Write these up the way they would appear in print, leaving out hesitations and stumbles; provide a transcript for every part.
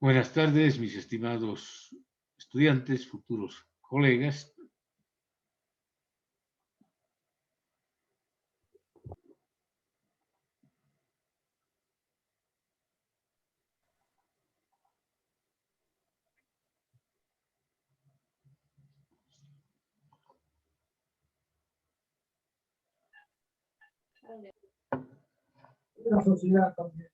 Buenas tardes, mis estimados estudiantes, futuros colegas. La sociedad también.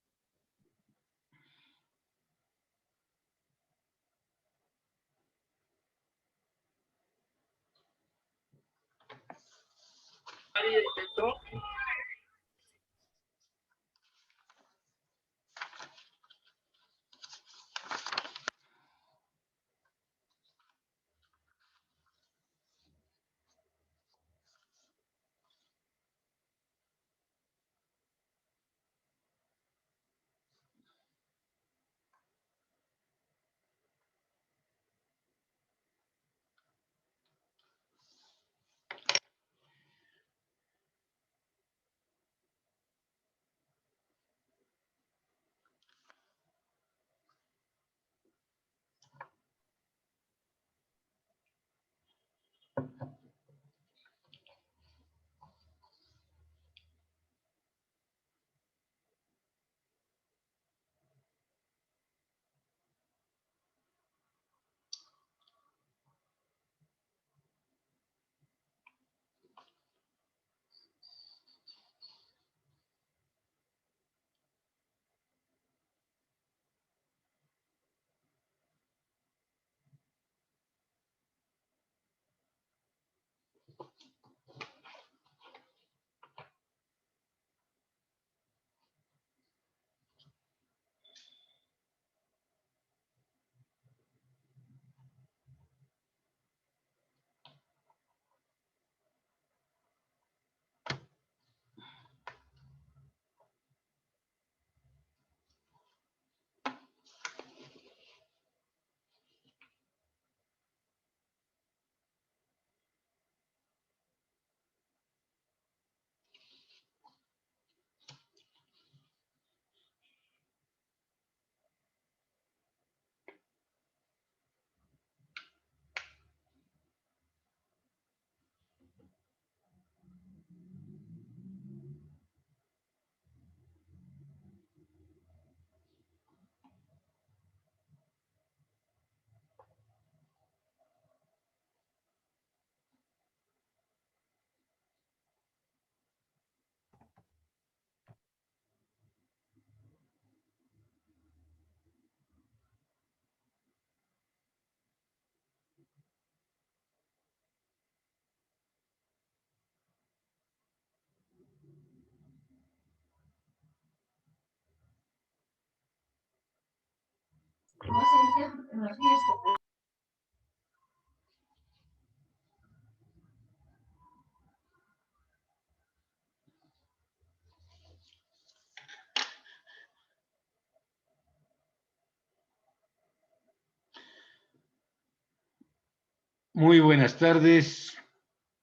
Muy buenas tardes,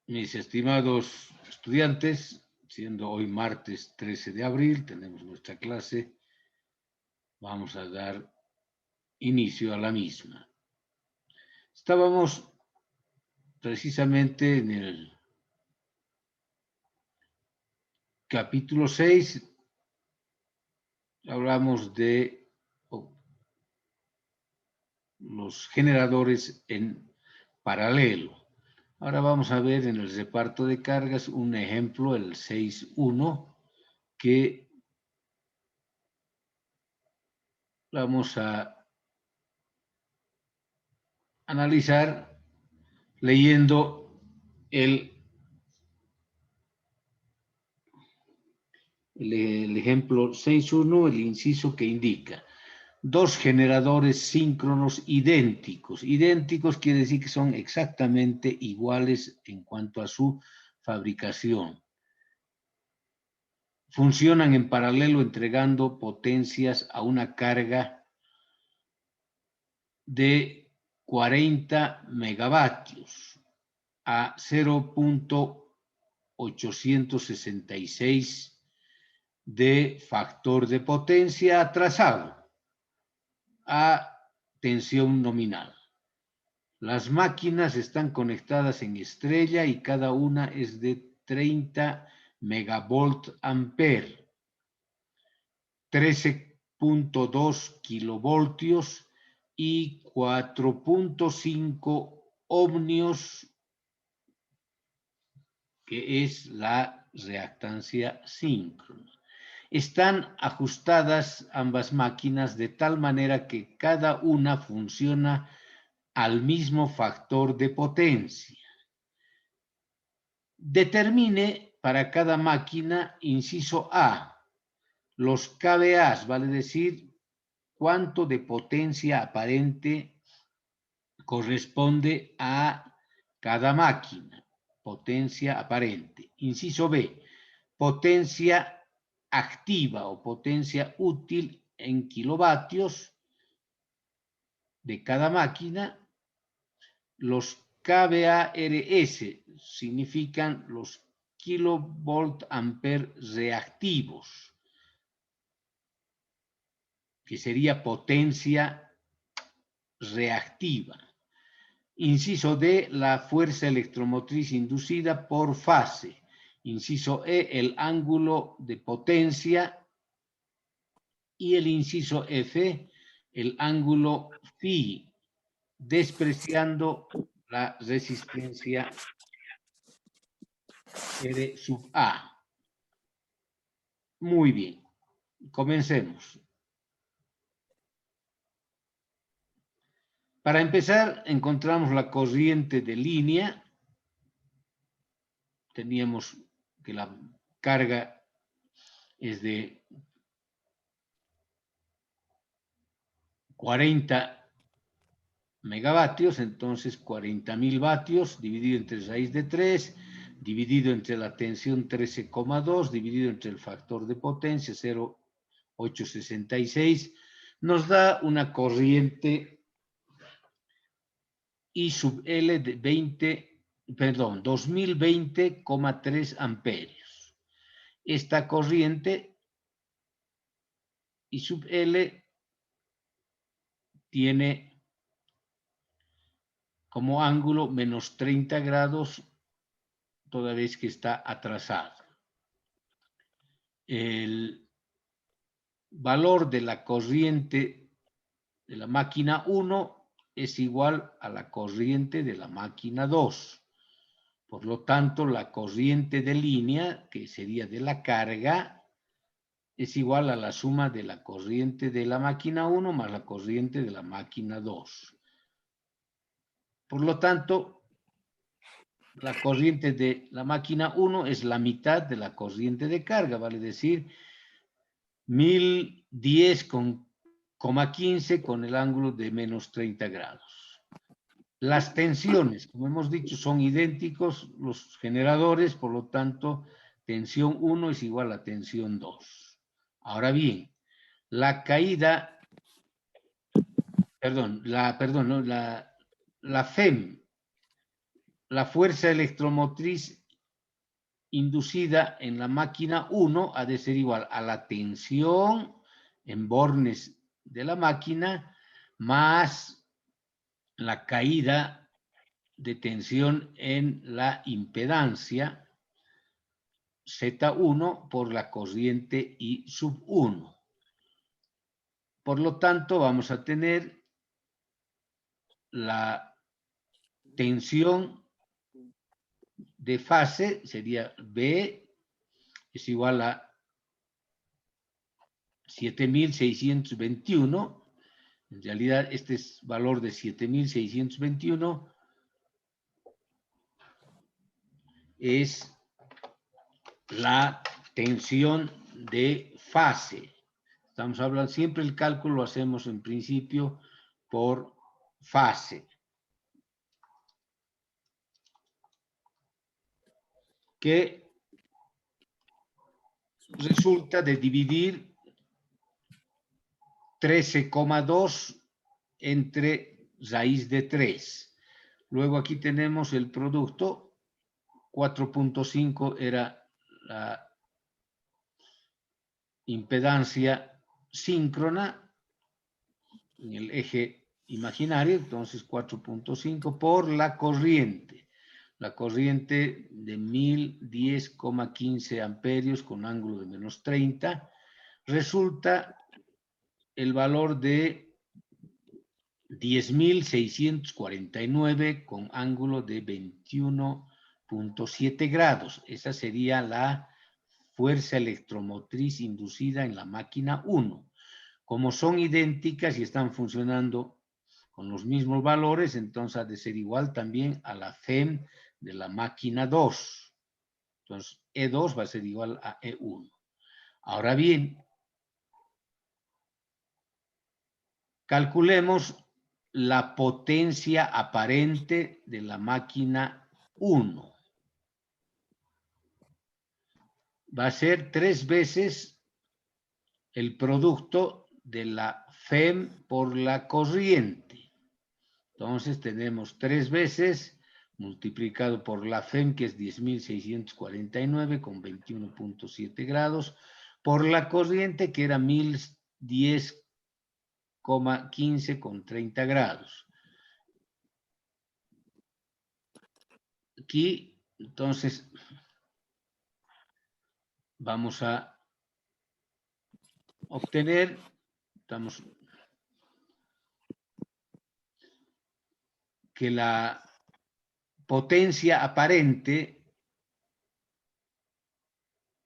mis estimados estudiantes. Siendo hoy martes 13 de abril, tenemos nuestra clase. Vamos a dar inicio a la misma. Estábamos precisamente en el capítulo 6. Hablamos de los generadores en paralelo. Ahora vamos a ver en el reparto de cargas un ejemplo, el 6.1, que vamos a analizar leyendo el ejemplo 6.1, el inciso que indica dos generadores síncronos idénticos. Idénticos quiere decir que son exactamente iguales en cuanto a su fabricación. Funcionan en paralelo entregando potencias a una carga de 40 megavatios a 0.866 de factor de potencia atrasado a tensión nominal. Las máquinas están conectadas en estrella y cada una es de 30 megavolt ampere, 13.2 kilovoltios y 4.5 ohmios, que es la reactancia síncrona. Están ajustadas ambas máquinas de tal manera que cada una funciona al mismo factor de potencia. Determine para cada máquina, inciso A, los kVA, vale decir, cuánto de potencia aparente corresponde a cada máquina, potencia aparente. Inciso B, potencia activa o potencia útil en kilovatios de cada máquina. Los kVARS significan los kilovolt ampere reactivos, que sería potencia reactiva. Inciso D, la fuerza electromotriz inducida por fase. Inciso E, el ángulo de potencia. Y el inciso F, el ángulo phi, despreciando la resistencia R sub A. Muy bien, comencemos. Para empezar, encontramos la corriente de línea. Teníamos que la carga es de 40 megavatios, entonces 40.000 vatios dividido entre raíz de 3, dividido entre la tensión 13,2, dividido entre el factor de potencia 0,866, nos da una corriente I sub L de 2020,3 amperios. Esta corriente I sub L tiene como ángulo menos 30 grados, toda vez que está atrasado. El valor de la corriente de la máquina 1 es igual a la corriente de la máquina 2. Por lo tanto, la corriente de línea, que sería de la carga, es igual a la suma de la corriente de la máquina 1 más la corriente de la máquina 2. Por lo tanto, la corriente de la máquina 1 es la mitad de la corriente de carga, vale decir 1010,15 con el ángulo de menos 30 grados. Las tensiones, como hemos dicho, son idénticos los generadores, por lo tanto, tensión 1 es igual a tensión 2. Ahora bien, la caída, la FEM, la fuerza electromotriz inducida en la máquina 1 ha de ser igual a la tensión en bornes de la máquina más la caída de tensión en la impedancia Z1 por la corriente I sub 1. Por lo tanto, vamos a tener la tensión de fase, sería B, es igual a 7.621. En realidad, este es valor de 7.621 es la tensión de fase. Estamos hablando, siempre el cálculo lo hacemos en principio por fase. Que resulta de dividir 13,2 entre raíz de 3. Luego aquí tenemos el producto, 4.5 era la impedancia síncrona en el eje imaginaria, entonces 4.5 por la corriente. La corriente de 1010,15 amperios con ángulo de menos 30, resulta el valor de 10.649 con ángulo de 21.7 grados. Esa sería la fuerza electromotriz inducida en la máquina 1. Como son idénticas y están funcionando con los mismos valores, entonces ha de ser igual también a la FEM de la máquina 2. Entonces, E2 va a ser igual a E1. Ahora bien, calculemos la potencia aparente de la máquina 1. Va a ser 3 veces el producto de la FEM por la corriente. Entonces tenemos 3 veces multiplicado por la FEM, que es 10.649 con 21.7 grados, por la corriente, que era 1010,15 con 30 grados. Aquí, entonces, vamos a obtener, que la potencia aparente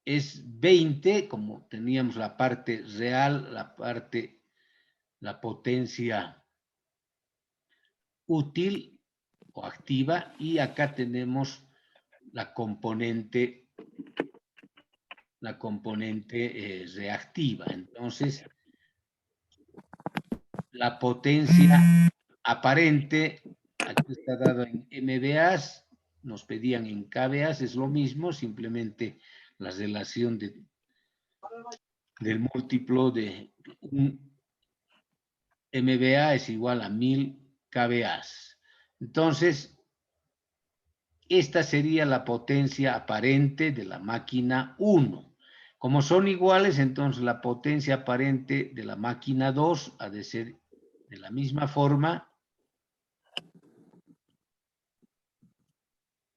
es 20, como teníamos la parte real, la potencia útil o activa, y acá tenemos la componente reactiva. Entonces, la potencia aparente, aquí está dado en MVAs, nos pedían en kVAs, es lo mismo, simplemente la relación del múltiplo de un MVA es igual a 1000 kVAs. Entonces, esta sería la potencia aparente de la máquina 1. Como son iguales, entonces la potencia aparente de la máquina 2 ha de ser de la misma forma,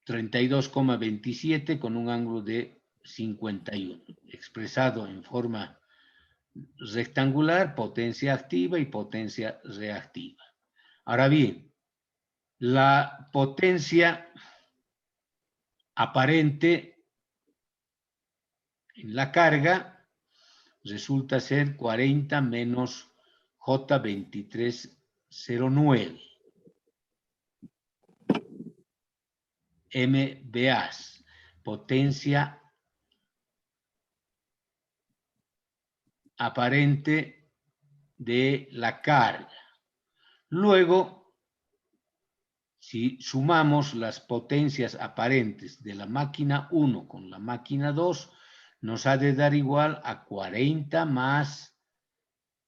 32,27 con un ángulo de 51, expresado en forma rectangular, potencia activa y potencia reactiva. Ahora bien, la potencia aparente en la carga resulta ser 40 menos J2309 MVAs, potencia aparente de la carga. Luego, si sumamos las potencias aparentes de la máquina 1 con la máquina 2, nos ha de dar igual a 40 más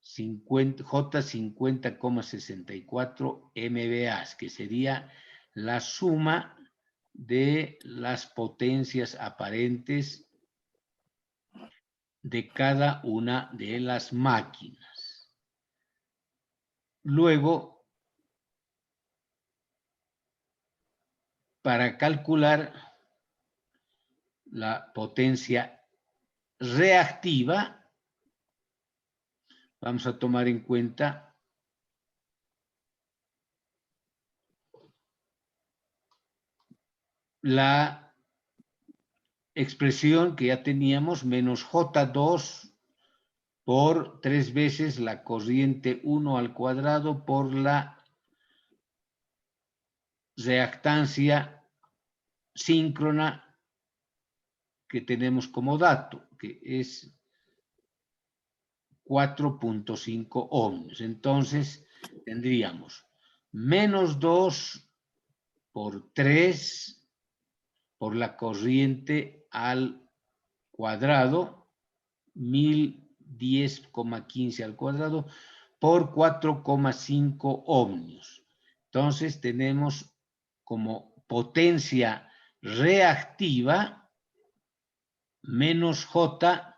J50,64 MVAs, que sería la suma de las potencias aparentes de cada una de las máquinas. Luego, para calcular la potencia reactiva, vamos a tomar en cuenta la expresión que ya teníamos, menos J2 por 3 veces la corriente 1 al cuadrado por la reactancia síncrona que tenemos como dato, que es 4.5 ohms. Entonces, tendríamos menos 2 por 3 por la corriente al cuadrado, 1010,15 al cuadrado, por 4,5 ohmios. Entonces, tenemos como potencia reactiva menos J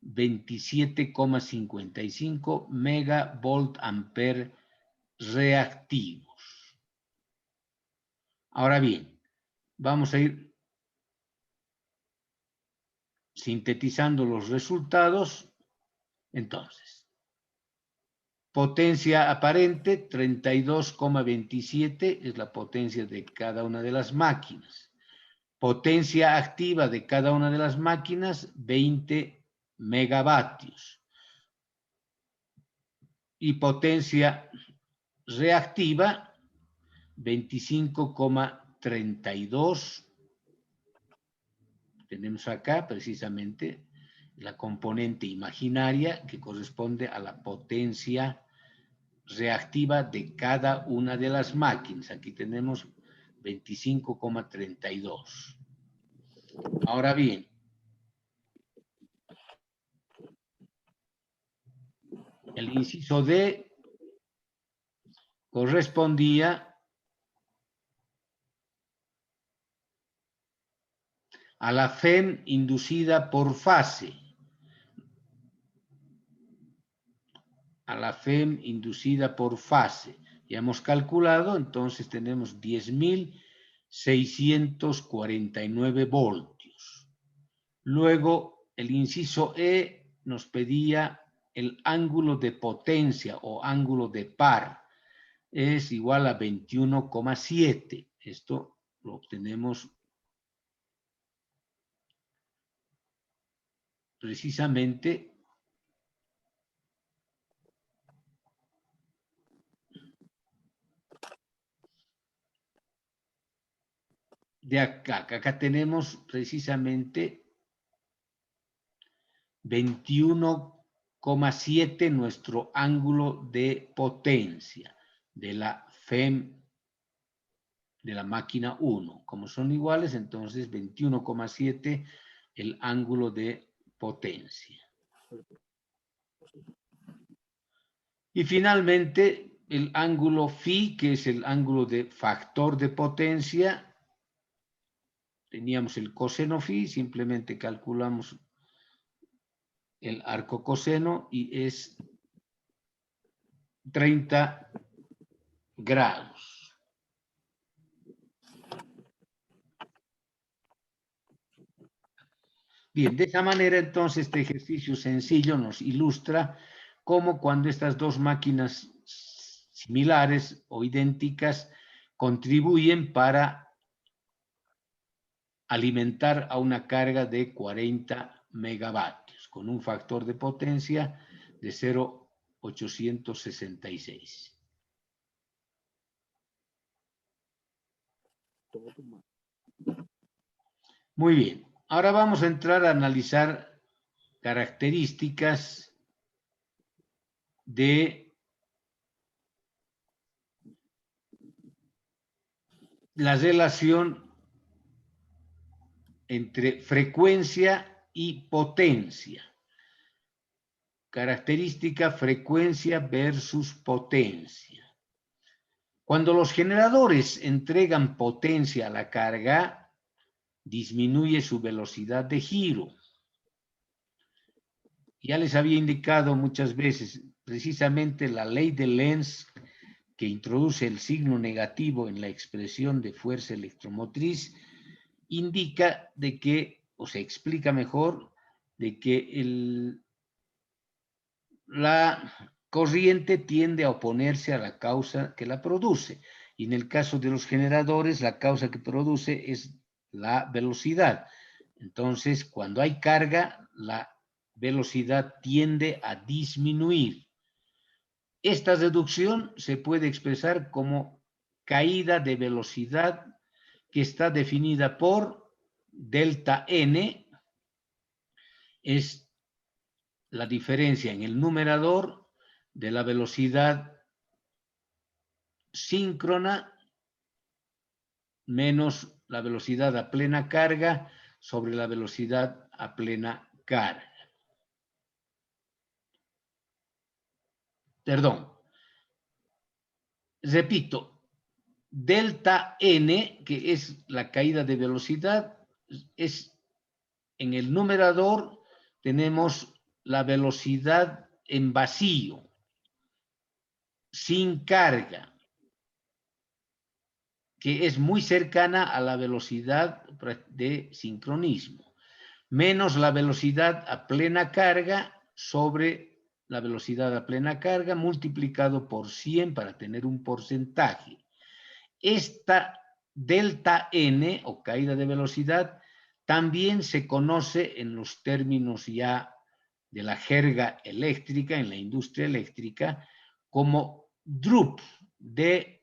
27,55 megavolt ampere reactivos. Ahora bien, vamos a ir sintetizando los resultados. Entonces, potencia aparente 32,27 es la potencia de cada una de las máquinas. Potencia activa de cada una de las máquinas 20 megavatios. Y potencia reactiva 25,32. Tenemos acá precisamente la componente imaginaria que corresponde a la potencia reactiva de cada una de las máquinas. Aquí tenemos 25,32. Ahora bien, el inciso D correspondía a la FEM inducida por fase. A la FEM inducida por fase. Ya hemos calculado, entonces tenemos 10.649 voltios. Luego, el inciso E nos pedía el ángulo de potencia o ángulo de par. Es igual a 21,7. Esto lo obtenemos precisamente de acá. Acá tenemos precisamente 21,7 nuestro ángulo de potencia de la FEM de la máquina 1. Como son iguales, entonces 21,7 el ángulo de potencia. Y finalmente el ángulo phi, que es el ángulo de factor de potencia. Teníamos el coseno phi, simplemente calculamos el arco coseno y es 30 grados. Bien, de esa manera entonces este ejercicio sencillo nos ilustra cómo cuando estas dos máquinas similares o idénticas contribuyen para alimentar a una carga de 40 megavatios con un factor de potencia de 0,866. Muy bien, ahora vamos a entrar a analizar características de la relación entre frecuencia y potencia. Característica frecuencia versus potencia. Cuando los generadores entregan potencia a la carga, disminuye su velocidad de giro. Ya les había indicado muchas veces, precisamente la ley de Lenz, que introduce el signo negativo en la expresión de fuerza electromotriz, indica de que, o se explica mejor, de que la corriente tiende a oponerse a la causa que la produce. Y en el caso de los generadores, la causa que produce es la velocidad. Entonces, cuando hay carga, la velocidad tiende a disminuir. Esta reducción se puede expresar como caída de velocidad que está definida por delta n, es la diferencia en el numerador de la velocidad síncrona menos la velocidad a plena carga sobre la velocidad a plena carga. Perdón. Repito, delta n, que es la caída de velocidad, es en el numerador tenemos la velocidad en vacío. sin carga, que es muy cercana a la velocidad de sincronismo, menos la velocidad a plena carga sobre la velocidad a plena carga multiplicado por 100 para tener un porcentaje. Esta delta n, o caída de velocidad, también se conoce en los términos ya de la jerga eléctrica, en la industria eléctrica, como droop, D-O-P,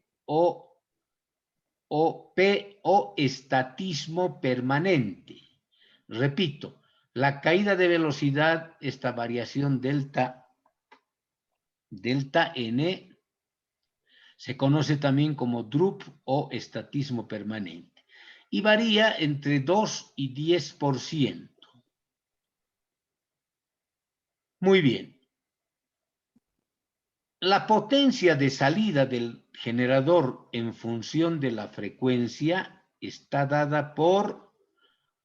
o estatismo permanente. Repito, la caída de velocidad, esta variación delta n, se conoce también como droop o estatismo permanente y varía entre 2 y 10%. Muy bien. La potencia de salida del generador en función de la frecuencia está dada por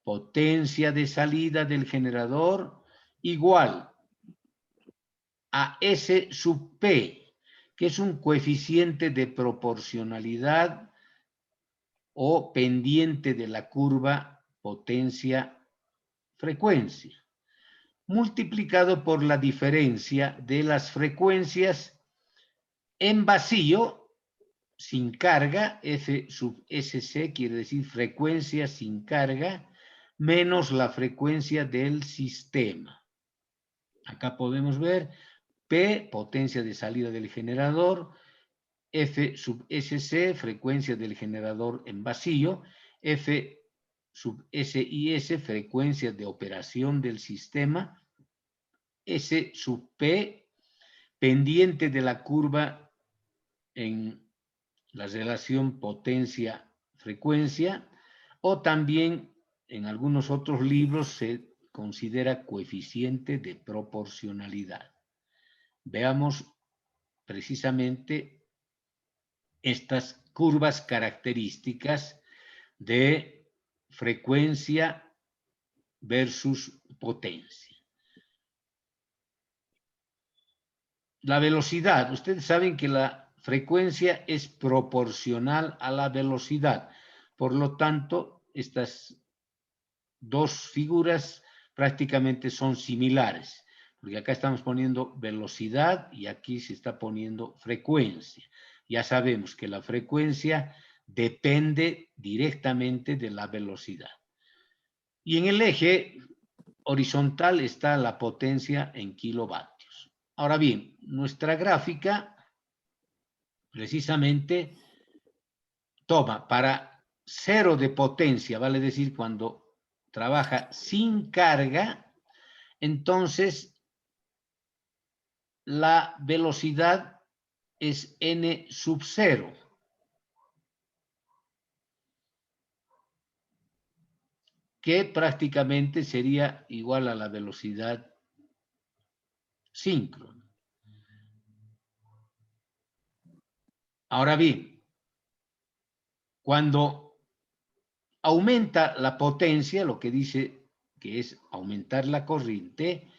potencia de salida del generador igual a S sub P, que es un coeficiente de proporcionalidad o pendiente de la curva potencia-frecuencia, multiplicado por la diferencia de las frecuencias en vacío, sin carga, F sub SC quiere decir frecuencia sin carga, menos la frecuencia del sistema. Acá podemos ver P, potencia de salida del generador, F sub SC, frecuencia del generador en vacío, F sub SIS, frecuencia de operación del sistema, S sub P, pendiente de la curva en la relación potencia-frecuencia, o también en algunos otros libros se considera coeficiente de proporcionalidad. Veamos precisamente estas curvas características de frecuencia versus potencia. La velocidad, ustedes saben que la frecuencia es proporcional a la velocidad, por lo tanto, estas dos figuras prácticamente son similares, porque acá estamos poniendo velocidad y aquí se está poniendo frecuencia. Ya sabemos que la frecuencia depende directamente de la velocidad. Y en el eje horizontal está la potencia en kilovatios. Ahora bien, nuestra gráfica precisamente toma para 0 de potencia, vale decir cuando trabaja sin carga, entonces la velocidad es n sub 0. Que prácticamente sería igual a la velocidad síncrona. Ahora bien, cuando aumenta la potencia, lo que dice que es aumentar la corriente,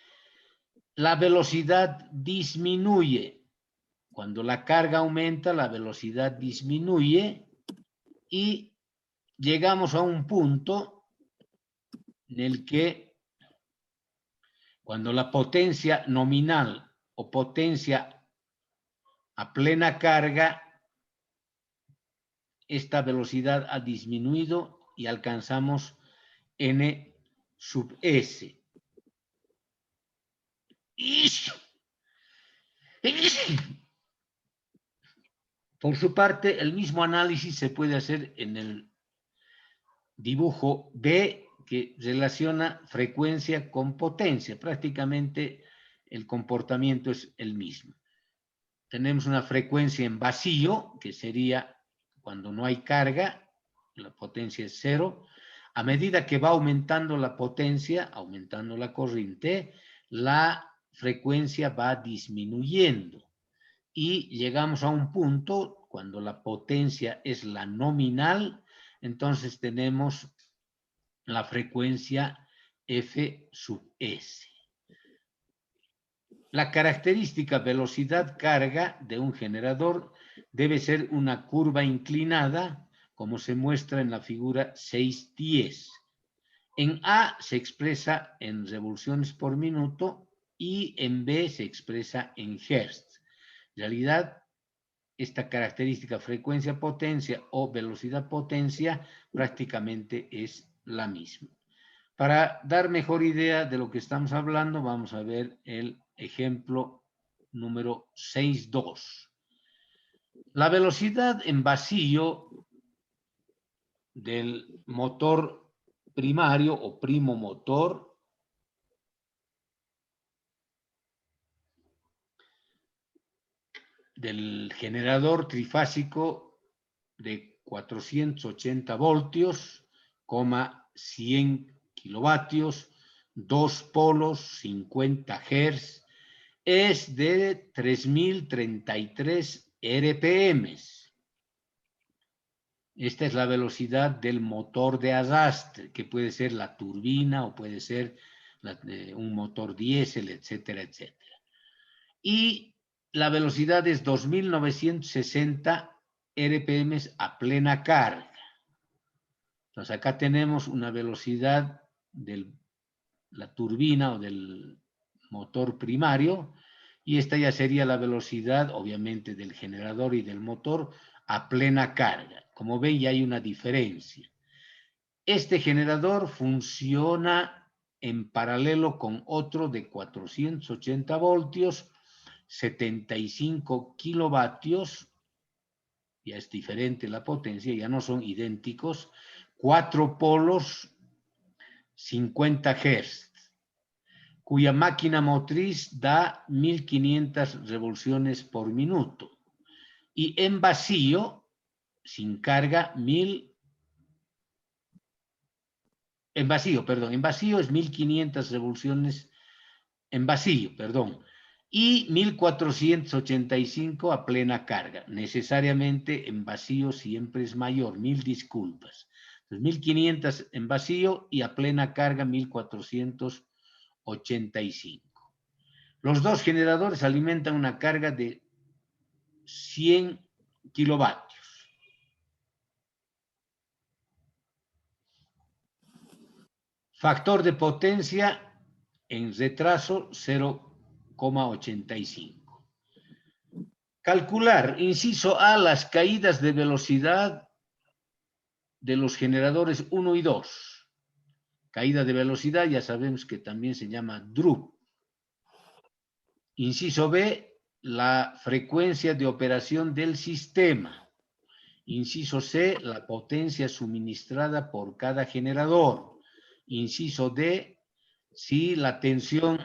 la velocidad disminuye. Cuando la carga aumenta, la velocidad disminuye y llegamos a un punto en el que cuando la potencia nominal o potencia a plena carga, esta velocidad ha disminuido y alcanzamos n sub s. Por su parte, el mismo análisis se puede hacer en el dibujo B, que relaciona frecuencia con potencia. Prácticamente el comportamiento es el mismo. Tenemos una frecuencia en vacío, que sería cuando no hay carga, la potencia es 0. A medida que va aumentando la potencia, aumentando la corriente, la frecuencia va disminuyendo. Y llegamos a un punto, cuando la potencia es la nominal, entonces tenemos la frecuencia F sub S. La característica velocidad carga de un generador debe ser una curva inclinada, como se muestra en la figura 6.10. En A se expresa en revoluciones por minuto y en B se expresa en hertz. En realidad, esta característica frecuencia-potencia o velocidad-potencia prácticamente es la misma. Para dar mejor idea de lo que estamos hablando, vamos a ver el ejemplo número 6.2. La velocidad en vacío del motor primario o primo motor del generador trifásico de 480 voltios, 100 kilovatios, 2 polos, 50 Hz, es de 3033 RPM. Esta es la velocidad del motor de arrastre, que puede ser la turbina o puede ser un motor diésel, etcétera, etcétera. Y la velocidad es 2960 RPM a plena carga. Entonces acá tenemos una velocidad de la turbina o del motor primario, y esta ya sería la velocidad, obviamente, del generador y del motor a plena carga. Como ven, ya hay una diferencia. Este generador funciona en paralelo con otro de 480 voltios, 75 kilovatios, ya es diferente la potencia, ya no son idénticos, 4 polos, 50 Hz, cuya máquina motriz da 1500 revoluciones por minuto. Y en vacío, sin carga, en vacío es 1500 revoluciones en vacío, y 1485 a plena carga. Necesariamente en vacío siempre es mayor, 1000 disculpas. Entonces, 1500 en vacío y a plena carga 1485. Los dos generadores alimentan una carga de 100 kilovatios. Factor de potencia en retraso 0,85. Calcular, inciso A, las caídas de velocidad de los generadores 1 y 2. Caída de velocidad ya sabemos que también se llama drop. Inciso B, la frecuencia de operación del sistema. Inciso C, la potencia suministrada por cada generador. Inciso D, si la tensión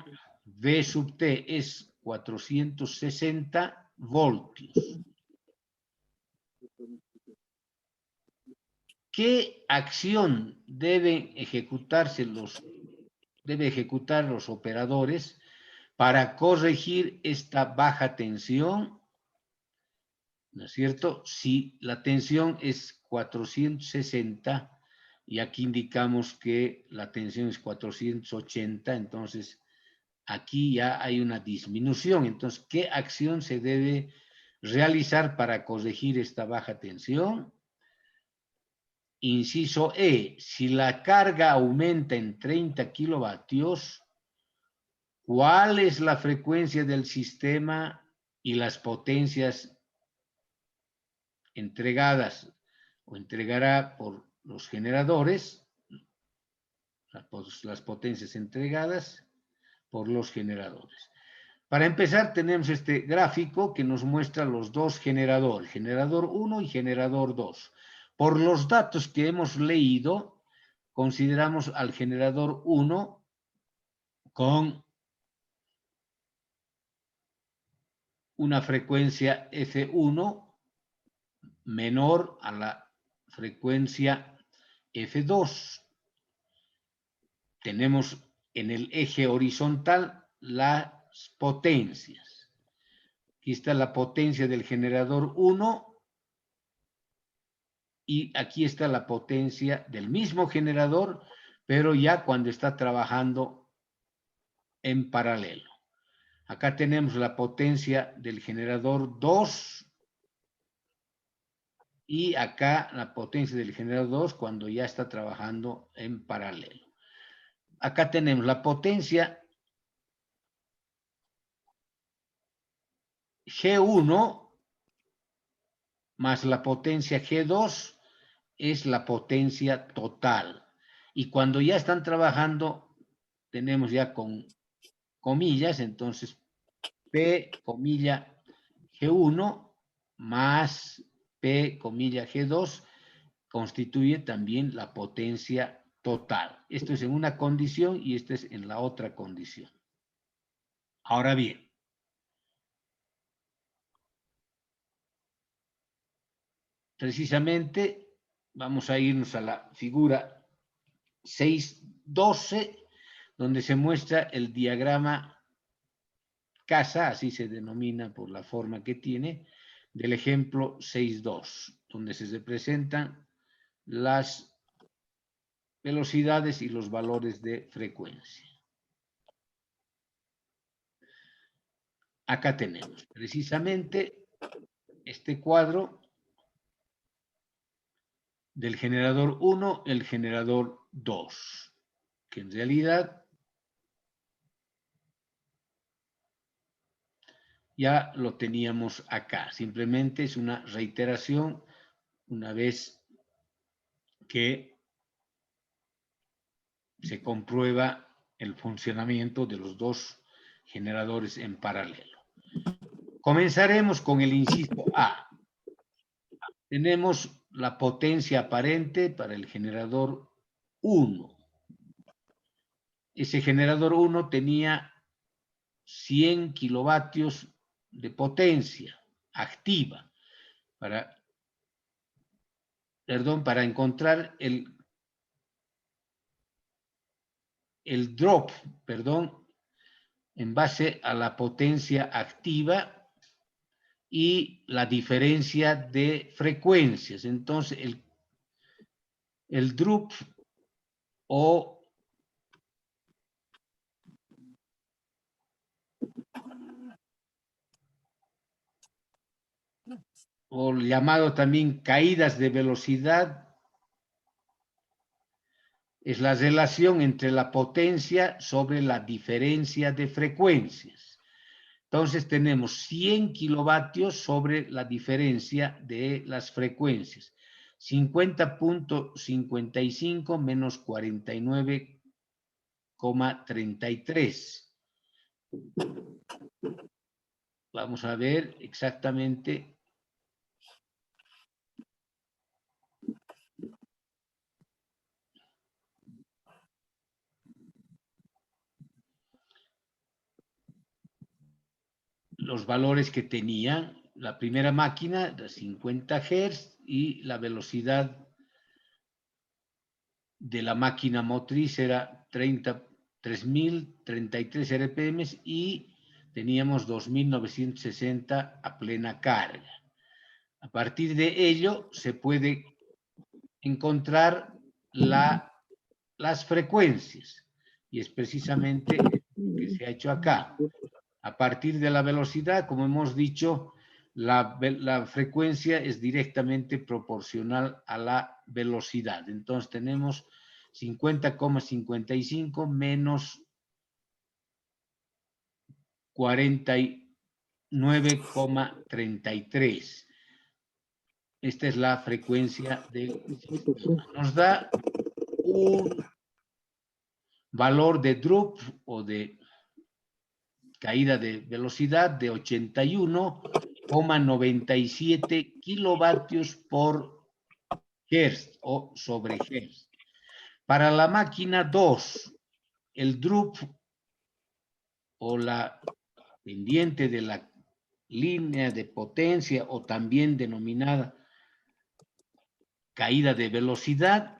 V sub T es 460 voltios. ¿Qué acción debe ejecutar los operadores para corregir esta baja tensión? ¿No es cierto? Si la tensión es 460 y aquí indicamos que la tensión es 480, entonces aquí ya hay una disminución. Entonces, ¿qué acción se debe realizar para corregir esta baja tensión? Inciso E, si la carga aumenta en 30 kilovatios, ¿cuál es la frecuencia del sistema y las potencias entregadas o entregará por los generadores? Las potencias entregadas por los generadores. Para empezar, tenemos este gráfico que nos muestra los dos generadores, generador 1 y generador 2. Por los datos que hemos leído, consideramos al generador 1 con una frecuencia F1 menor a la frecuencia F2. Tenemos en el eje horizontal las potencias. Aquí está la potencia del generador 1 y aquí está la potencia del mismo generador, pero ya cuando está trabajando en paralelo. Acá tenemos la potencia del generador 2 y acá la potencia del generador 2 cuando ya está trabajando en paralelo. Acá tenemos la potencia G1 más la potencia G2 es la potencia total. Y cuando ya están trabajando, tenemos ya con comillas, entonces P, comilla, G1 más P, comilla, G2 constituye también la potencia total. Esto es en una condición y esto es en la otra condición. Ahora bien, precisamente vamos a irnos a la figura 6.12, donde se muestra el diagrama casa, así se denomina por la forma que tiene, del ejemplo 6.2, donde se representan las velocidades y los valores de frecuencia. Acá tenemos precisamente este cuadro del generador 1, el generador 2, que en realidad ya lo teníamos acá. Simplemente es una reiteración una vez que se comprueba el funcionamiento de los dos generadores en paralelo. Comenzaremos con el inciso A. Tenemos la potencia aparente para el generador 1. Ese generador 1 tenía 100 kilovatios de potencia activa. Para encontrar el drop, en base a la potencia activa y la diferencia de frecuencias. Entonces, el drop o llamado también caídas de velocidad, es la relación entre la potencia sobre la diferencia de frecuencias. Entonces tenemos 100 kilovatios sobre la diferencia de las frecuencias. 50.55 menos 49,33. Vamos a ver exactamente. Los valores que tenía la primera máquina de 50 Hz y la velocidad de la máquina motriz era 3.033 RPM y teníamos 2.960 a plena carga. A partir de ello se puede encontrar las frecuencias y es precisamente lo que se ha hecho acá. A partir de la velocidad, como hemos dicho, la frecuencia es directamente proporcional a la velocidad. Entonces tenemos 50,55 menos 49,33. Esta es la frecuencia del sistema. Nos da un valor de drop o de caída de velocidad de 81,97 kilovatios por Hertz o sobre Hertz. Para la máquina 2, el drop o la pendiente de la línea de potencia o también denominada caída de velocidad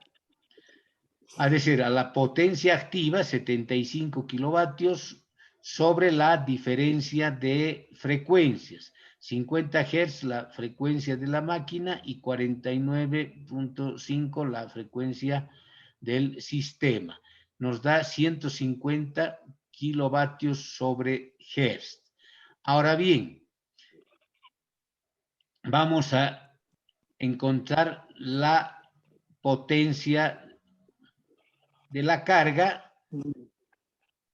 ha de ser a la potencia activa 75 kilovatios sobre la diferencia de frecuencias. 50 Hz la frecuencia de la máquina y 49.5 la frecuencia del sistema. Nos da 150 kilovatios sobre Hz. Ahora bien, vamos a encontrar la potencia de la carga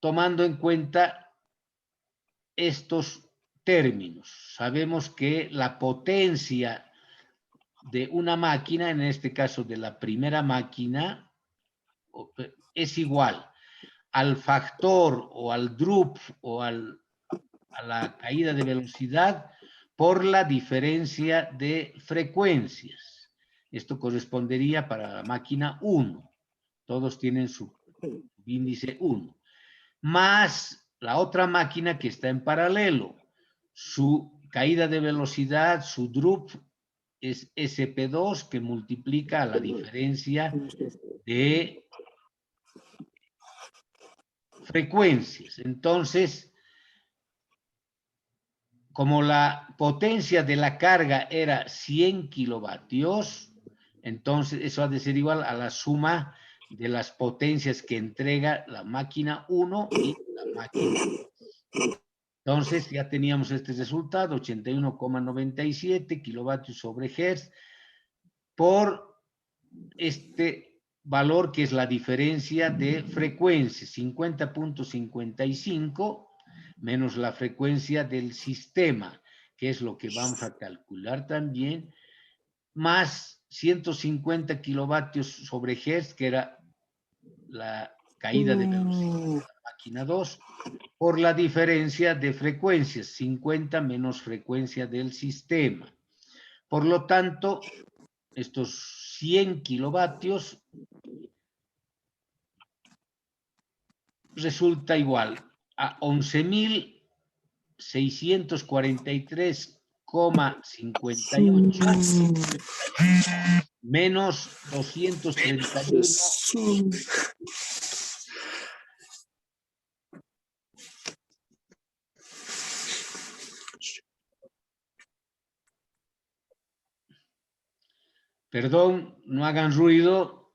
tomando en cuenta estos términos. Sabemos que la potencia de una máquina, en este caso de la primera máquina, es igual al factor o al drup o a la caída de velocidad por la diferencia de frecuencias. Esto correspondería para la máquina 1. Todos tienen su índice 1. Más la otra máquina que está en paralelo. Su caída de velocidad, su drup, es SP2 que multiplica la diferencia de frecuencias. Entonces, como la potencia de la carga era 100 kilovatios, entonces eso ha de ser igual a la suma de las potencias que entrega la máquina 1 y la máquina 2. Entonces ya teníamos este resultado, 81,97 kilovatios sobre hertz por este valor que es la diferencia de frecuencia, 50.55 menos la frecuencia del sistema, que es lo que vamos a calcular también, más 150 kilovatios sobre hertz, que era la caída de velocidad de la máquina 2, por la diferencia de frecuencias, 50 menos frecuencia del sistema. Por lo tanto, estos 100 kilovatios resulta igual a 11.643,58 menos 231. Perdón, no hagan ruido.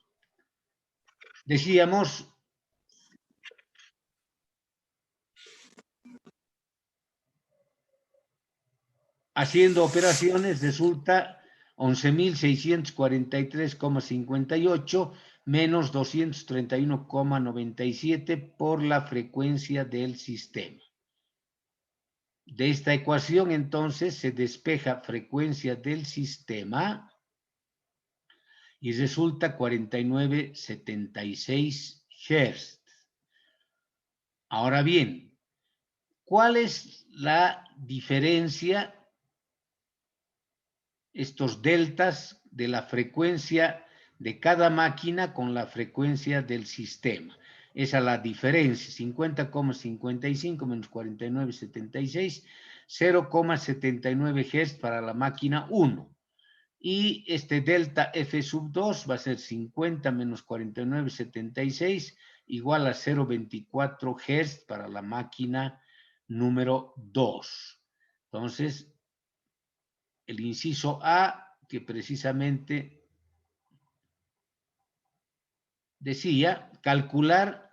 Decíamos, haciendo operaciones resulta 11.643,58 menos 231,97 por la frecuencia del sistema. De esta ecuación, entonces, se despeja frecuencia del sistema y resulta 49,76 Hz. Ahora bien, ¿cuál es la diferencia, estos deltas, de la frecuencia de cada máquina con la frecuencia del sistema? Esa es la diferencia, 50,55 menos 49,76, 0,79 Hz para la máquina 1. Y este delta F sub 2 va a ser 50 menos 49,76 igual a 0,24 Hz para la máquina número 2. Entonces, el inciso A, que precisamente decía, calcular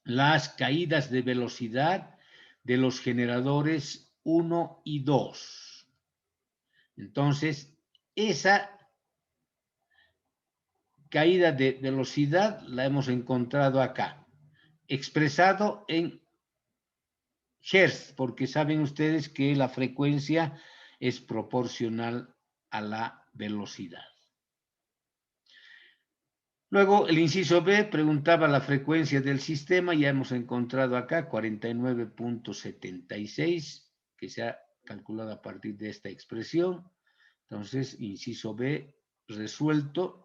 las caídas de velocidad de los generadores 1 y 2. Entonces, esa caída de velocidad la hemos encontrado acá, expresado en Hertz, porque saben ustedes que la frecuencia es proporcional a la velocidad. Luego, el inciso B preguntaba la frecuencia del sistema, ya hemos encontrado acá 49,76, que se ha calculado a partir de esta expresión. Entonces, inciso B resuelto.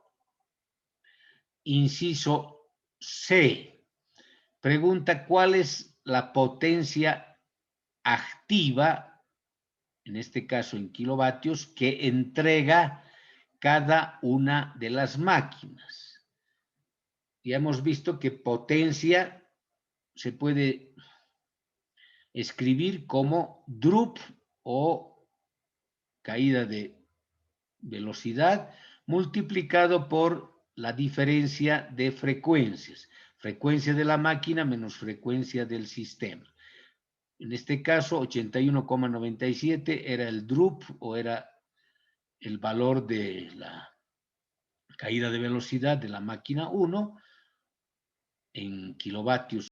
Inciso C pregunta cuál es la potencia activa, en este caso en kilovatios, que entrega cada una de las máquinas. Ya hemos visto que potencia se puede escribir como drup o caída de velocidad multiplicado por la diferencia de frecuencias. Frecuencia de la máquina menos frecuencia del sistema. En este caso, 81,97 era el drup o era el valor de la caída de velocidad de la máquina 1 en kilovatios